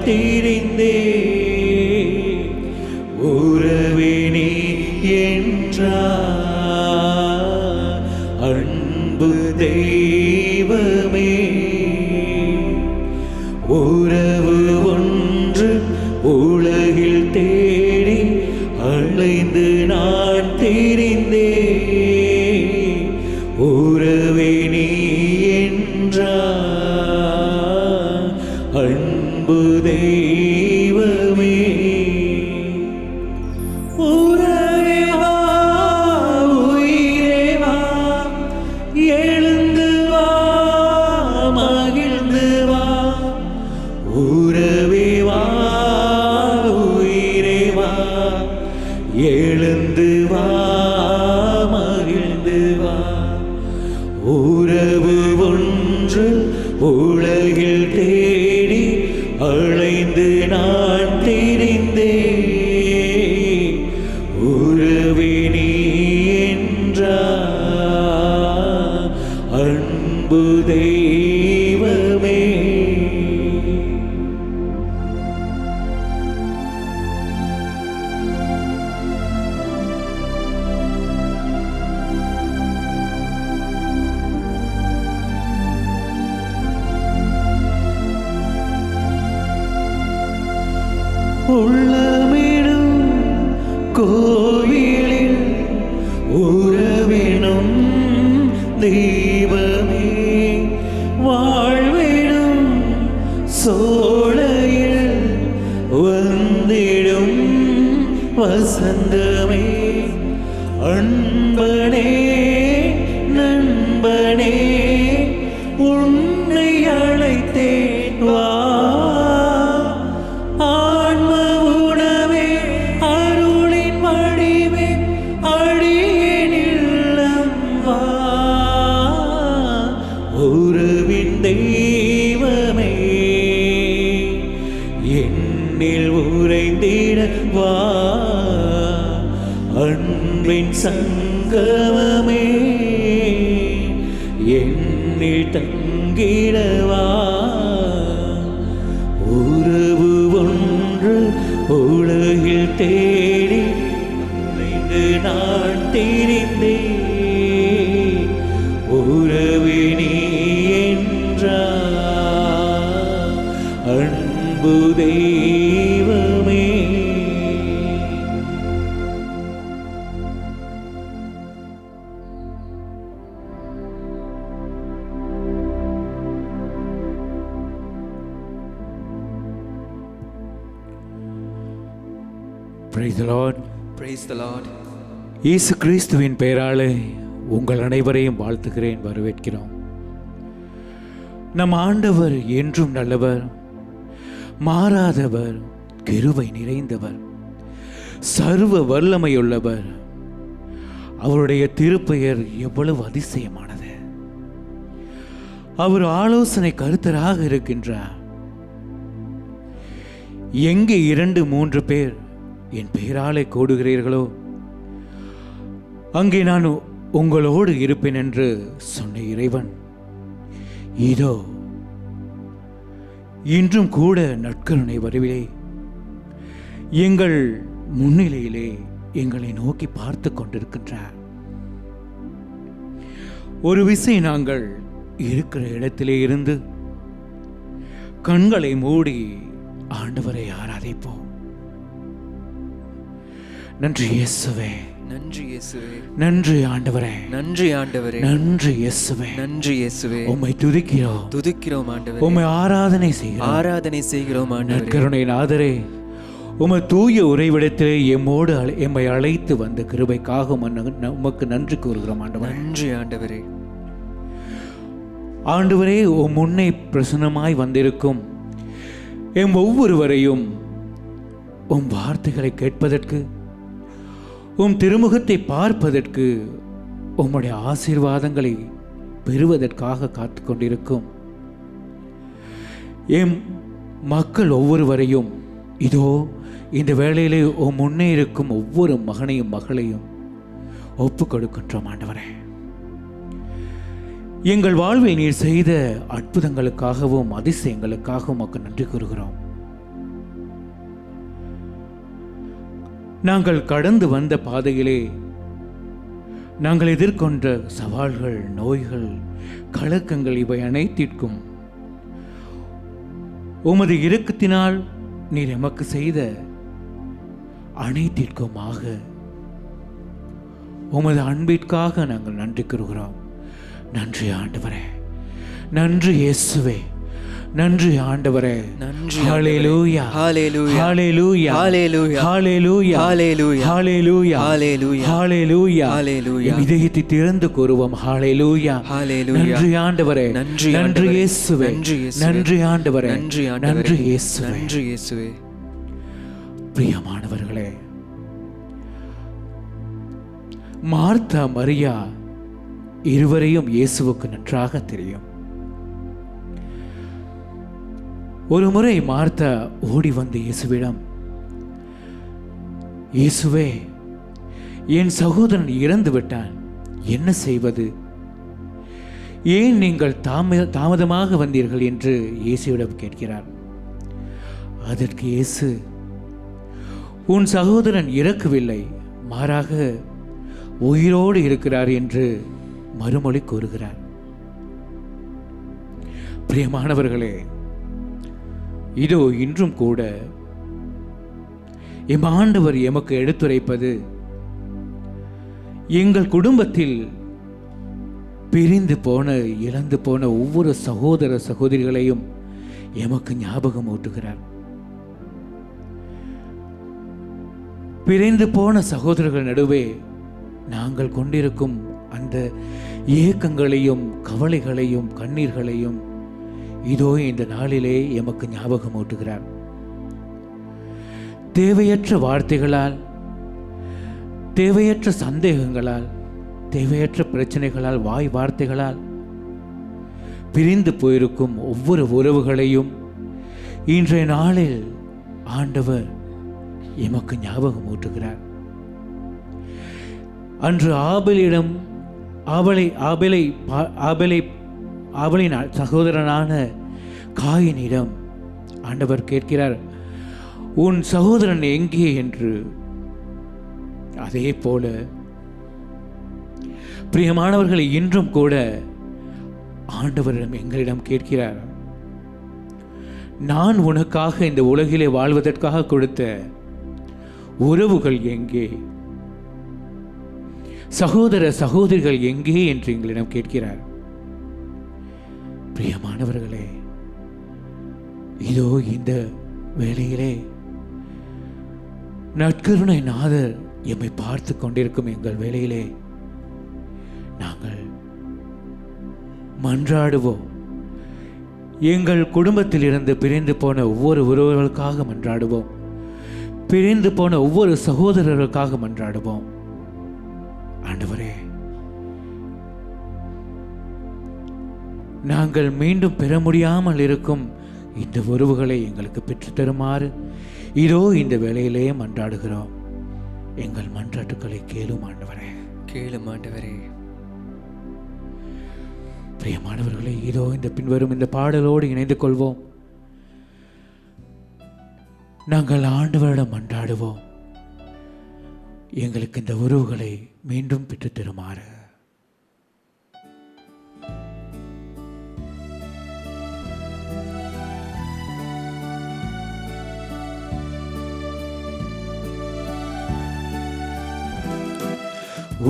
தெரிந்தே உறவே நீ என்றார் அன்பு தெய்வமே. உறவு ஒன்று உலகில் தேடி அலைந்து நான் தெரிந்தே உறவே நீ என்றார் அன்பு தெய்வமே. உறவே வா உயிரே வா எழுந்து வா மகிழ்ந்து வா. உறவே வா உயிரே வா எழுந்து வா மகிழ்ந்து வா. உறவு ஒன்று உலகில் தேடி அலைந்து நான் தெரிந்தே உறவே நீ என்றார் அன்பு தெய்வமே. உள்ளமிடும் கோவிலில் உறவினும் தெய்வமே. வாழ்விடும் சோலையில் வந்திடும் வசந்தமே. அன்பனே நண்பனே உன்னை அழைத்தேன் வா. உறவின் தெய்வமே என்னில் உறைந்திட வா. அன்பின் சங்கமமே என்னில் தங்கிட வா. உறவு ஒன்று உலகில் தேடி நான் தெரிந்தேன் உறவே நீ என்றார் அன்பு தெய்வமே. Praise the Lord. Praise the Lord. இயேசு கிறிஸ்துவின் பெயராலே உங்கள் அனைவரையும் வாழ்த்துகிறேன், வரவேற்கிறோம். நம் ஆண்டவர் என்றும் நல்லவர், மாறாதவர், கிருபை நிறைந்தவர், சர்வ வல்லமையுள்ளவர். அவருடைய திருப்பெயர் எவ்வளவு அதிசயமானது. அவர் ஆலோசனை கருத்தராக இருக்கின்றார். எங்கே 2-3 பேர் என் பெயராலே கூடுகிறீர்களோ அங்கே நான் உங்களோடு இருப்பேன் என்று சொன்ன இறைவன் இதோ இன்றும் கூட நற்கருணை வடிவிலே எங்கள் முன்னிலையிலே எங்களை நோக்கி பார்த்து கொண்டிருக்கின்றார். ஒரு விசை நாங்கள் இருக்கிற இடத்திலே இருந்து கண்களை மூடி ஆண்டவரை ஆராதிப்போம். நன்றி இயேசுவே, நன்றி இயேசுவே, நன்றி ஆண்டவரே, நன்றி ஆண்டவரே, நன்றி இயேசுவே, நன்றி இயேசுவே. உம்மை துதிக்கிறோம், துதிக்கிறோம் ஆண்டவரே, உம்மை ஆராதனை செய்கிறோம், ஆராதனை செய்கிறோம் ஆண்டவரே. நற்கருணை நாதரே, உம்மை தூய உறைவிடத்திலே எம்மை அழைத்து வந்த கிருபைக்காக உமக்கு நன்றி கூறுகிறோம் ஆண்டவரே. நன்றி ஆண்டவரே. ஆண்டவரே, உம் முன்னே பிரசன்னமாய் வந்திருக்கும் எம் ஒவ்வொருவரையும் உம் வார்த்தைகளை கேட்பதற்கு, உம் திருமுகத்தை பார்ப்பதற்கு, உம்முடைய ஆசீர்வாதங்களை பெறுவதற்காக காத்து கொண்டிருக்கும் எம் மக்கள் ஒவ்வொருவரையும் இதோ இந்த வேளையிலே உம் முன்னே இருக்கும் ஒவ்வொரு மகனையும் மகளையும் ஒப்பு கொடுக்கின்றோம் ஆண்டவரே. எங்கள் வாழ்வில் நீர் செய்த அற்புதங்களுக்காகவும் அதிசயங்களுக்காகவும் உமக்கு நன்றி கூறுகிறோம். நாங்கள் கடந்து வந்த பாதையிலே நாங்கள் எதிர்கொண்ட சவால்கள், நோய்கள், கலக்கங்கள் இவை அனைத்திற்கும் உமது இரக்கத்தினால் நீர் எமக்கு செய்த அனைத்திற்குமாக உமது அன்பிற்காக நாங்கள் நன்றி கூறுகிறோம். நன்றி ஆண்டவரே, நன்றி இயேசுவே, நன்றி ஆண்டவரே. நன்றி ஹல்லேலூயா, ஹல்லேலூயா, ஹல்லேலூயா, ஹல்லேலூயா, ஹல்லேலூயா, ஹல்லேலூயா, ஹல்லேலூயா, ஹல்லேலூயா, ஹல்லேலூயா. ஹல்லேலூயா. என் இதயத்தை திறந்து கூறுவோம். ஹல்லேலூயா, ஹல்லேலூயா. நன்றி ஆண்டவரே, நன்றி நன்றி ஆண்டவரே. இயேசுவே, நன்றி இயேசுவே. நன்றி ஆண்டவரே, நன்றி ஆண்டவரே. நன்றி இயேசுவே. நன்றி இயேசுவே. பிரியமானவர்களே, மார்த்தா மரியா இருவரையும் இயேசுவுக்கு நன்றாக தெரியும். ஒரு முறை மார்த்தா ஓடி வந்து இயேசுவிடம், இயேசுவே, என் சகோதரன் இறந்து விட்டான், என்ன செய்வது? ஏன் நீங்கள் தாமதமாக வந்தீர்கள் என்று இயேசுவிடம் கேட்கிறார். அதற்கு இயேசு, உன் சகோதரன் இறக்கவில்லை, மாறாக உயிரோடு இருக்கிறார் என்று மறுமொழி கூறுகிறார். பிரியமானவர்களே, இதோ இன்றும் கூட எம் ஆண்டவர் எமக்கு எடுத்துரைப்பது, எங்கள் குடும்பத்தில் பிரிந்து போன, இழந்து போன ஒவ்வொரு சகோதர சகோதரிகளையும் எமக்கு ஞாபகம் ஊட்டுகிறார். பிரிந்து போன சகோதரர்கள் நடுவே நாங்கள் கொண்டிருக்கும் அந்த ஏக்கங்களையும் கவலைகளையும் கண்ணீர்களையும் இதோ இந்த நாளிலே எமக்கு ஞாபகம் ஊட்டுகிறார். தேவையற்ற வார்த்தைகளால், தேவையற்ற சந்தேகங்களால், தேவையற்ற பிரச்சனைகளால், வாய் வார்த்தைகளால் பிரிந்து போயிருக்கும் ஒவ்வொரு உறவுகளையும் இன்றைய நாளில் ஆண்டவர் எமக்கு ஞாபகம் ஊட்டுகிறார். அன்று ஆபேலிடம் ஆபேலின் சகோதரனான காயினிடம் ஆண்டவர் கேட்கிறார், உன் சகோதரன் எங்கே என்று. அதே போல பிரியமானவர்களை இன்றும் கூட ஆண்டவரிடம் எங்களிடம் கேட்கிறார், நான் உனக்காக இந்த உலகிலே வாழ்வதற்காக கொடுத்த உறவுகள் எங்கே, சகோதர சகோதரிகள் எங்கே என்று எங்களிடம் கேட்கிறார். பிரியமானவர்களே, இதோ இந்த வேளையிலே நற்கருணை நாதர் எம்மை பார்த்து கொண்டிருக்கும் எங்கள் வேளையிலே நாங்கள் மன்றாடுவோம். எங்கள் குடும்பத்தில் இருந்து பிரிந்து போன ஒவ்வொரு உறவுகளுக்காக மன்றாடுவோம். பிரிந்து போன ஒவ்வொரு சகோதரர்களுக்காக மன்றாடுவோம். ஆண்டவரே, நாங்கள் மீண்டும் பெற முடியாமல் இருக்கும் இந்த உறவுகளை எங்களுக்கு பெற்றுத் தருமாறு இதோ இந்த வேளையிலே மன்றாடுகிறோம். எங்கள் மன்றாட்டுக்களை கேளும் ஆண்டவரே, கேளும் ஆண்டவரே. பிரியமானவர்களே, இதோ இந்த பின்வரும் இந்த பாடலோடு இணைந்து கொள்வோம். நாங்கள் ஆண்டவரிடம் மன்றாடுவோம், எங்களுக்கு இந்த உறவுகளை மீண்டும் பெற்றுத் தருமாறு.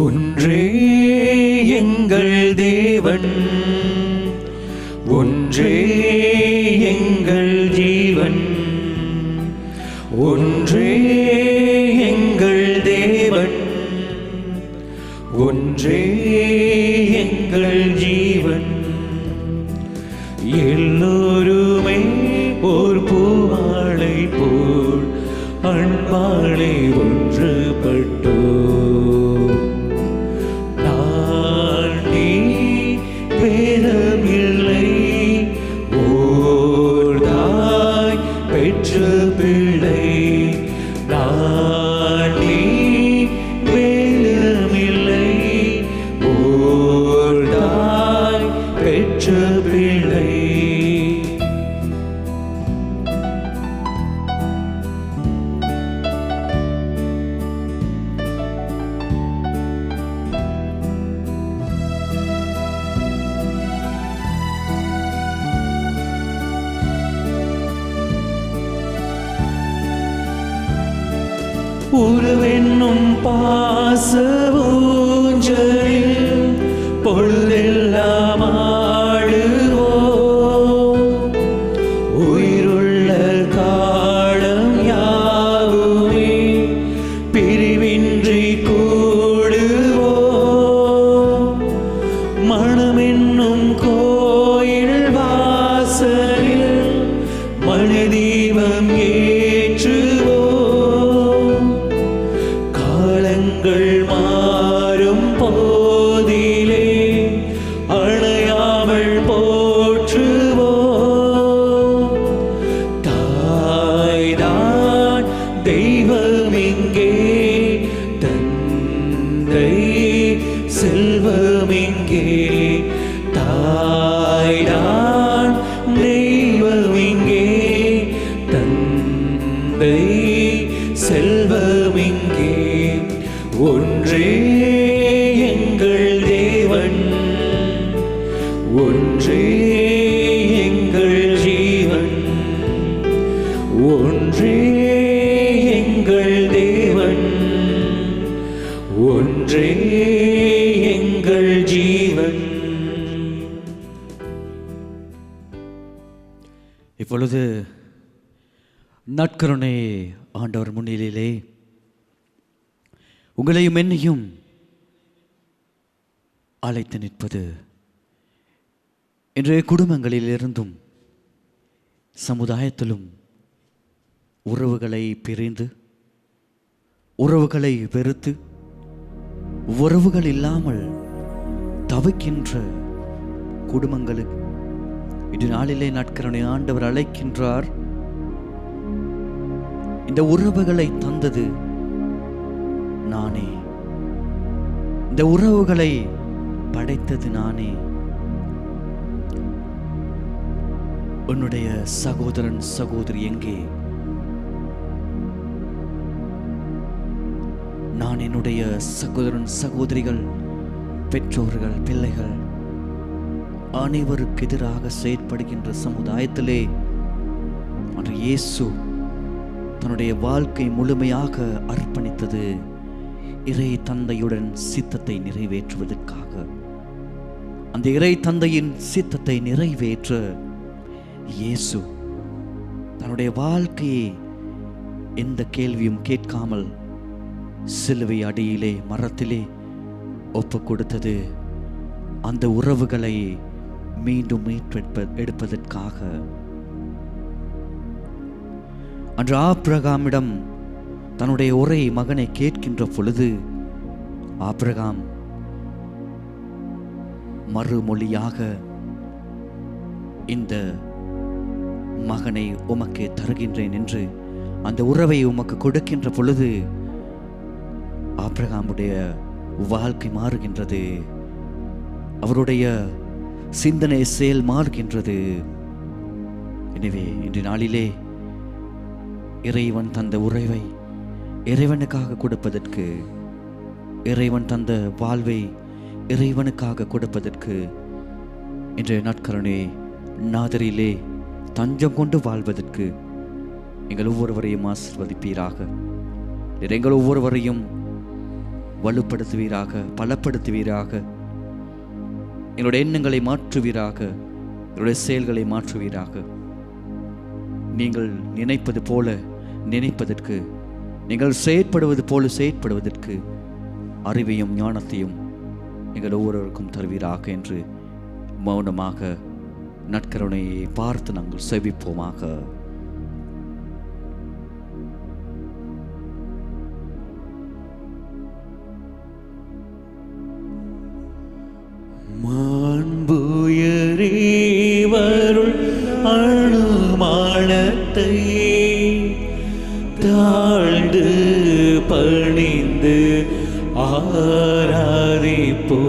ஒன்றே எங்கள் தேவன், ஒன்றே எங்கள் ஜீவன், ஒன்றே எங்கள் தேவன், ஒன்றே எங்கள் ஜீவன். எல்லோருமே ஓர் பூமாலை போல் அன்பாலே ஒன்றுபட்டோ, நான் நீ பேதமில்லை, ஓர் தாய் பெற்ற பிள்ளை, நான் நீ பேதமில்லை, ஓர் தாய் பெற்ற பிள்ளை. உருவென்னும் பாச ஊஞ்சலில் பொழுதெல்லாம் ஆடுவோம். உயிருள்ள காலம் யாவுமே பிரிவின்றி கூடுவோம். மனமென்னும் கோயில் வாசலில் மணிதீபம் ஏற்றுவோம். காலங்கள் மாறும் போதிலே அணையாமல் போற்றுவோம். தாய்தான் தெய்வமிங்கே, தந்தை செல்வமிங்கே. தாய்தான் தெய்வமிங்கே, தந்தை செல்வமிங்கே. ஒன்றே எங்கள் தேவன், ஒன்றே எங்கள் ஜீவன். ஒன்றே எங்கள் தேவன், ஒன்றே எங்கள் ஜீவன். இப்பொழுது நற்கருணை ஆண்டவர் முன்னிலையிலே உங்களையும் என்னையும் அழைத்து நிற்பது இன்றைய குடும்பங்களிலிருந்தும் சமுதாயத்திலும் உறவுகளை பிரிந்து, உறவுகளை வெறுத்து, உறவுகள் இல்லாமல் தவிக்கின்ற குடும்பங்களுக்கு இன்று நாளிலே நற்கருணை ஆண்டவர் அழைக்கின்றார். இந்த உறவுகளை தந்தது நானே, இந்த உறவுகளை படைத்தது நானே. உன்னுடைய சகோதரன் சகோதரி எங்கே? நான் என்னுடைய சகோதரன் சகோதரிகள், பெற்றோர்கள், பிள்ளைகள் அனைவருக்கு எதிராக செயற்படுகின்ற சமுதாயத்திலே அன்று இயேசு தன்னுடைய வாழ்க்கை முழுமையாக அர்ப்பணித்தது இறை தந்தையுடன் சித்தத்தை நிறைவேற்றுவதற்காக. அந்த இறை தந்தையின் சித்தத்தை நிறைவேற்ற இயேசு தன்னுடைய வாழ்க்கையை எந்த கேள்வியும் கேட்காமல் சிலுவை அடியிலே மரத்திலே ஒப்பு கொடுத்தது அந்த உறவுகளை மீண்டும் எடுப்பதற்காக. அன்று ஆபிரகாமிடம் தன்னுடைய ஒரே மகனை கேட்கின்ற பொழுது ஆபிரகாம் மறுமொழியாக இந்த மகனை உமக்கு தருகின்றேன் என்று அந்த உறவை உமக்கு கொடுக்கின்ற பொழுது ஆபிரகாமுடைய வாழ்க்கை மாறுகின்றது, அவருடைய சிந்தனை செயல் மாறுகின்றது. எனவே இன்று நாளிலே இறைவன் தந்த உறவை இறைவனுக்காக கொடுப்பதற்கு, இறைவன் தந்த வாழ்வை இறைவனுக்காக கொடுப்பதற்கு இன்றைய நற்கருணை நாதரிலே தஞ்சம் கொண்டு வாழ்வதற்கு எங்கள் ஒவ்வொருவரையும் ஆசீர்வதிப்பீராக. எங்கள் ஒவ்வொருவரையும் வலுப்படுத்துவீராக, பலப்படுத்துவீராக. எங்களுடைய எண்ணங்களை மாற்றுவீராக, எங்களுடைய செயல்களை மாற்றுவீராக. நீங்கள் நினைப்பது போல நினைப்பதற்கு, நீங்கள் செயற்படுவது போல செயற்படுவதற்கு அறிவையும் ஞானத்தையும் எங்கள் ஒவ்வொருவருக்கும் தருவீராக என்று மௌனமாக நற்கருணையை பார்த்து நாங்கள் செபிப்போமாக. மாண்புயரேவருள் அணுமானத்தை தாழ்ந்து பணிந்து ஆராதிப்போ.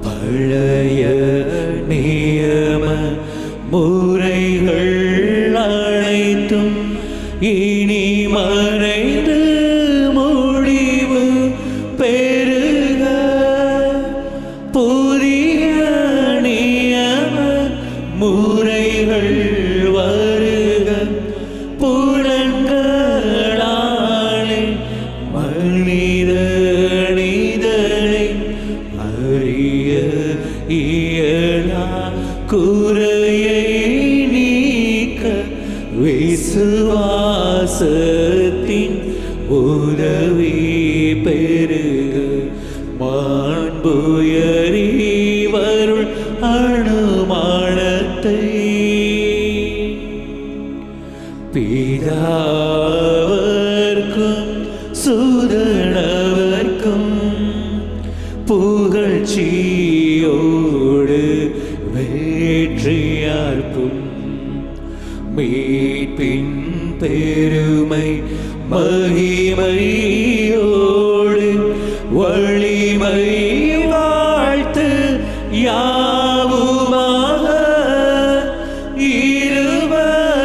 பழைய நியம முறைகள் அனைத்தும் இனி மறைந்து முடிவு பெருக. புதிய நியம முறைகள் வருக. புலன்களாலே பாசத்தின் உதவி பெருக மாண்புயரி வருள் அனுமானத்தை பிதாவர்க்கும் சுதனவர்க்கும் புகழ்ச்சியோடு வேற்றியார்க்கும் மீட்பின் பெருமை மகிமையோடு வலிமை வாழ்த்து யாவுமாக இருவரிடமாய்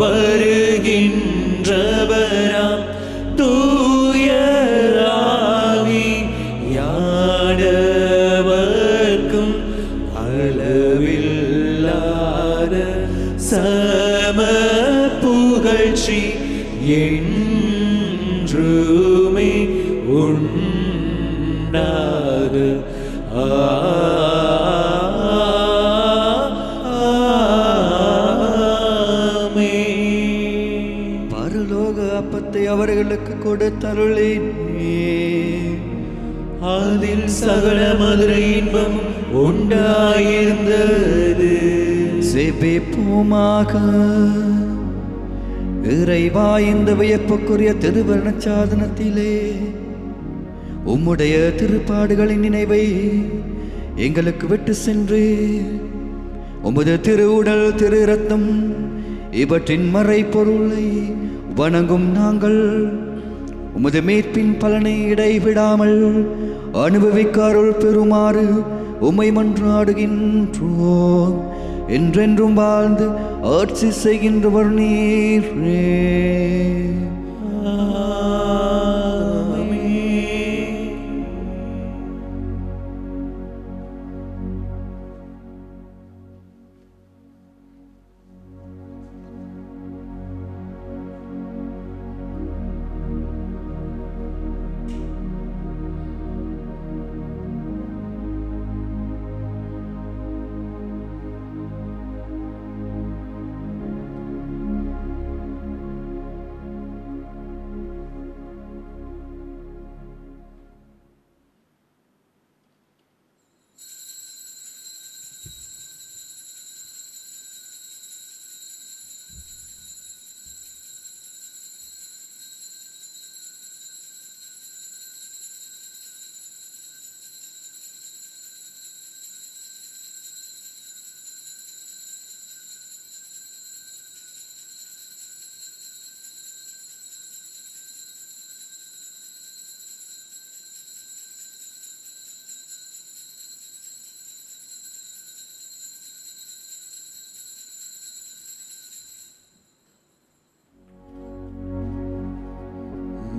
வருகின்றவராம் தூய ஆவி யானவர்க்கும் அளவில்லாத சம புகழ்ச்சி என்றுமே உண்டாக ஆமென். பரலோக அப்பத்தை அவர்களுக்கு கொடுத்தருளினே. அதில் சகல மதுரை இன்பம் உண்டாயிருந்தது. செபிப்போமாக. இறைவா, இந்த வியப்புக்குரிய திருவருண சாதனத்திலே உம்முடைய திருப்பாடுகளின் நினைவை எங்களுக்கு விட்டு சென்று உமது திருவுடல் திரு ரத்தம் இவற்றின் மறைப்பொருளை வணங்கும் நாங்கள் உமது மீட்பின் பலனை இடைவிடாமல் அனுபவிக்க அருள் பெறுமாறு உம்மை மன்றாடுகின்றோம். என்றென்றும் வாழ்ந்து ஆட்சி செய்கின்றவர் நீரே.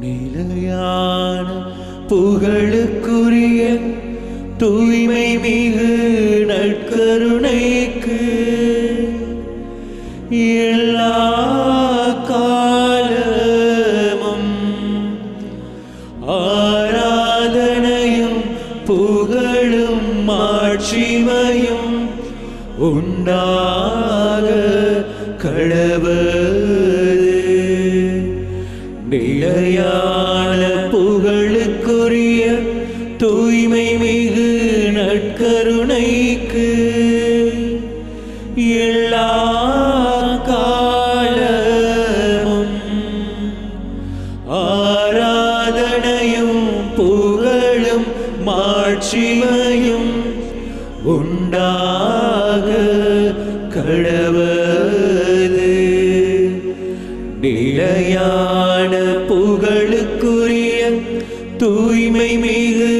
நிலையான புகழுக்குரிய தூய்மை மிகு நற்கருணைக்கு எல்லா காலமும் ஆராதனையும் புகழும் மாட்சிமையும் உண்டாக கடவது. நிலையான புகழுக்குரிய தூய்மை மிகு நற்கருணைக்கு எல்லா காலமும் ஆராதனையும் புகழும் மாட்சிமையும் உண்டாக கடவது. நிலையான புகழுக்குரிய தூய்மை மிகு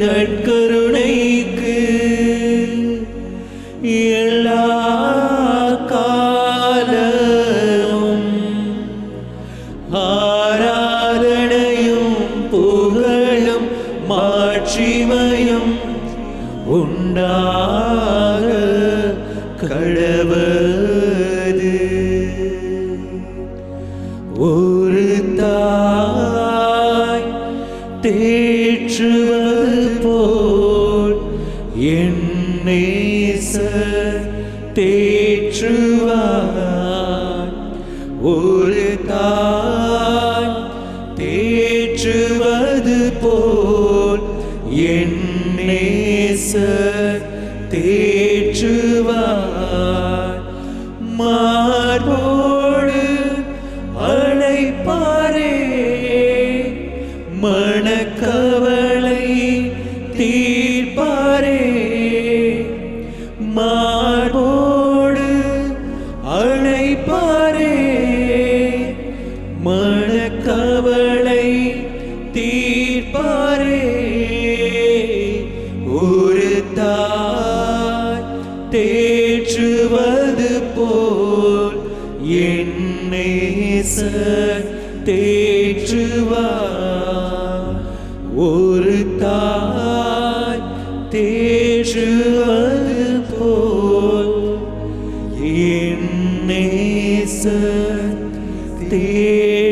நற்கருணைக்கு எல்லா காலமும் ஆராதனையும் புகழும் மாட்சிமையும் உண்டாக கடவது. ஒரு தாய் தேற்றுவது போல் என் நேசர் தேற்றுவார். ஒரு தாய் தேற்றுவது போல் என் நேசர் தேற்றுவார். மார்போடு அழைப்பாரே, மனக்கவலை தீர்ப்பாரே. மார்போடு அழைப்பாரே, மனக்கவலை தீர்ப்பாரே. ஒரு தாய் தேற்றுவது போல் என் நேசர் தேற்றுவார். ஒரு தாய் தேற்றுவது போல் என் நேசர் தேற்றுவார்.